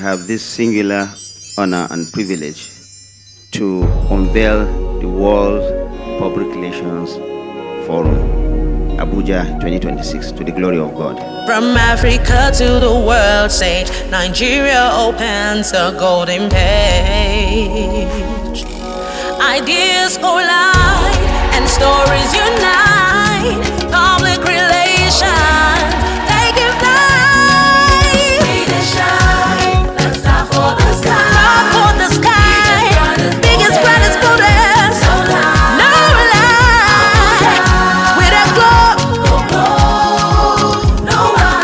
have this singular honor and privilege to unveil the World Public Relations Forum, Abuja 2026, to the glory of God. From Africa to the world stage, Nigeria opens a golden page. Ideas collide and stories unite. Public relations taking flight. We dey shine, let's start for the sky. Start for the sky. Biggest, brightest, boldest. No lie. We dey glow. No lie.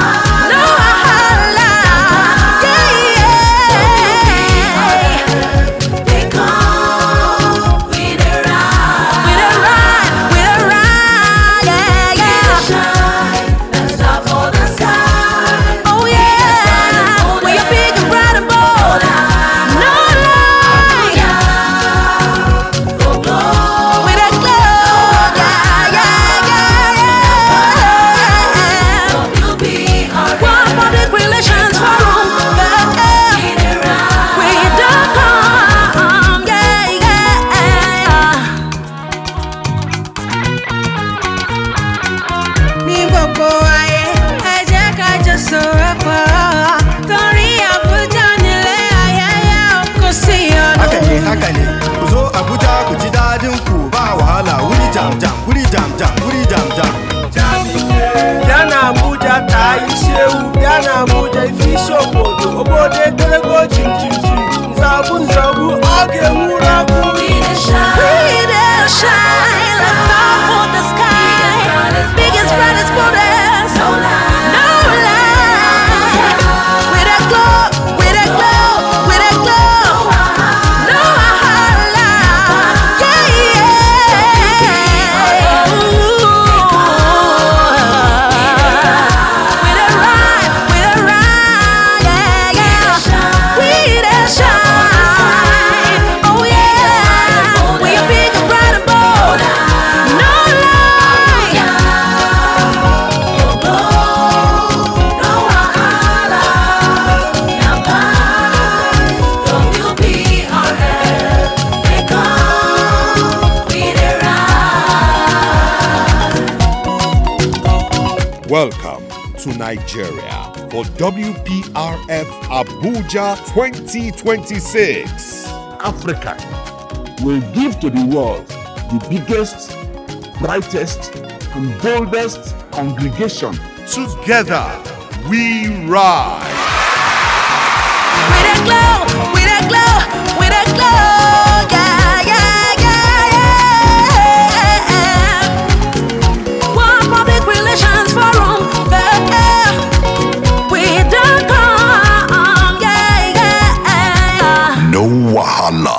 They come. We dey ride. We dey ride. We dey ride. Yeah. Shine. Let's start for the sky. Oh yeah. We are big and bright and bold. No lie. Go glow. We dey glow. Yeah. WPRF World Public Relations Forum. We don't come. Ní gbogbo ayé, ẹ jẹ́ ká jọ sọ̀rọ̀ pọ̀. Torí Abuja nílé ayẹyẹ kò sí ọ̀nà. Haka ne, ku zo Abuja ku ji dadin ku ba wahala wuri jam jam, wuri jam jam, wuri jam jam. Bịana Abuja ta Isewu, bịana Abuja ifisi obodo, obodo ekelego jinjinji, nzọbụ ọ ga-enwuru ọkụ. We dey shine like star for the sky. Biggest, brightest, boldest. No lie. We dey glow. We dey glow. We dey glow. No lie. We dey ride. We dey ride. We dey shine. Oh yeah. We are big and bright and bold. No lie. No wahala. WPRF. They come. We dey ride. Welcome to Nigeria for WPRF Abuja 2026. Africa will give to the world the biggest, brightest, and boldest congregation. Together we rise. We dey glow. We dey glow. We dey glow. World Public Relations Forum. We don't come. No wahala.